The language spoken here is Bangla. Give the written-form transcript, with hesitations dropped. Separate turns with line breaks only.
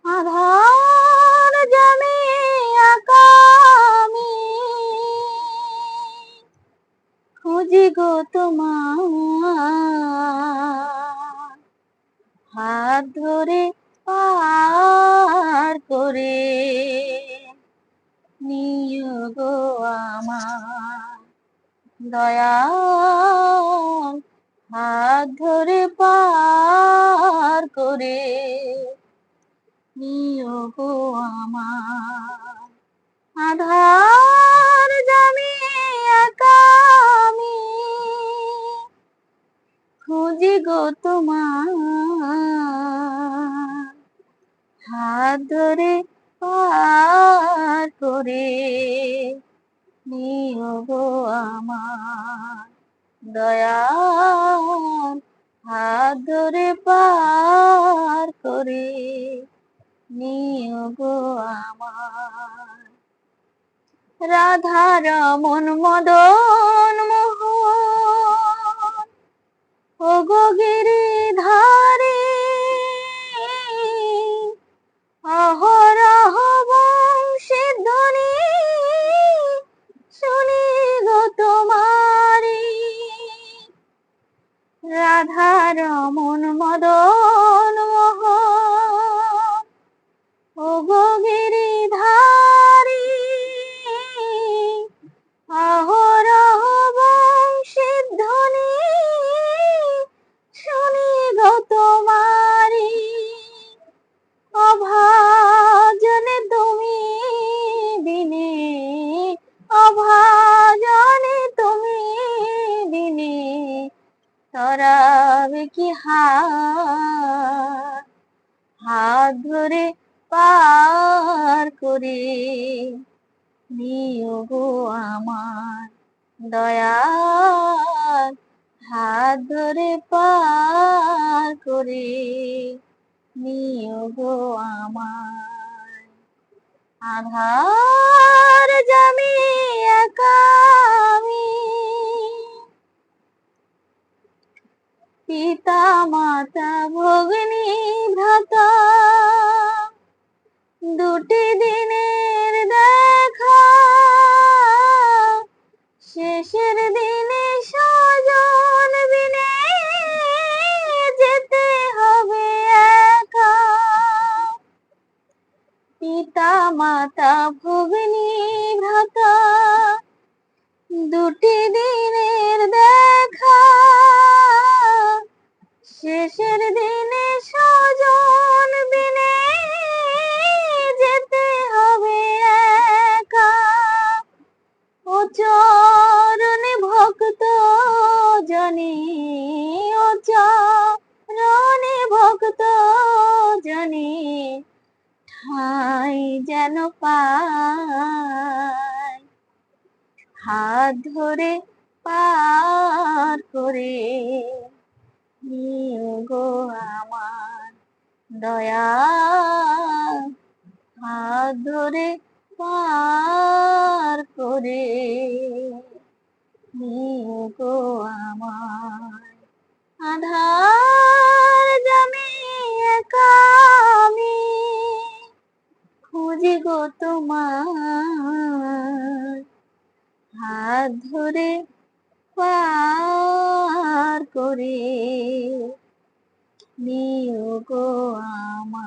আধার জামি একা আমি খুঁজি গো তোমার, হাত ধরে পার করে নিও গো আমার দয়াল, হাত ধরে পার করে নিও গো আমার। আধার জামি একা আমি খুঁজি গো তোমার, হাত ধরে পার করে নিও গো আমার দয়াল, হাত ধরে পার করে নিও গো আমার। রাধা রমন মদন মোহন ও গো গিরিধারী, অহরহ বংশীর ধ্বনি শুনি গো তোমারি। রাধা রমন মদন মোহন ও গো গিরিধারী, অহরহ বংশীর ধ্বনি শুনি গো তোমারি। অভাজনে তুমি বিনে, অভাজনে তুমি বিনে তরাবে কি হাত, হাত ধরে পার করে নিও গো আমার দয়াল, হাত ধরে পার করে নিও গো আমার। আধার জামি একা আমি পিতা মাতা ভগ্নী ভ্রাতা, দুটি দিনের দেখা শেষের দিনে স্বজন বিনে যেতে হবে একা। পিতা মাতা ভগ্নী ভ্রাতা, দুটি দিনের দেখা শেষের দিনে স্বজন বিনে যেতে হবে একা। ও চরণে ভক্ত জনে, ও চরণে ভক্ত জনে ঠাই যেন পায়, হাত ধরে পার করে নিও গো আমার দয়াল, হাত ধরে পার করে নিও গো আমার। আধার জামি একা আমি খুঁজি গো তোমার, হাত ধরে পার করে নিও গো আমার।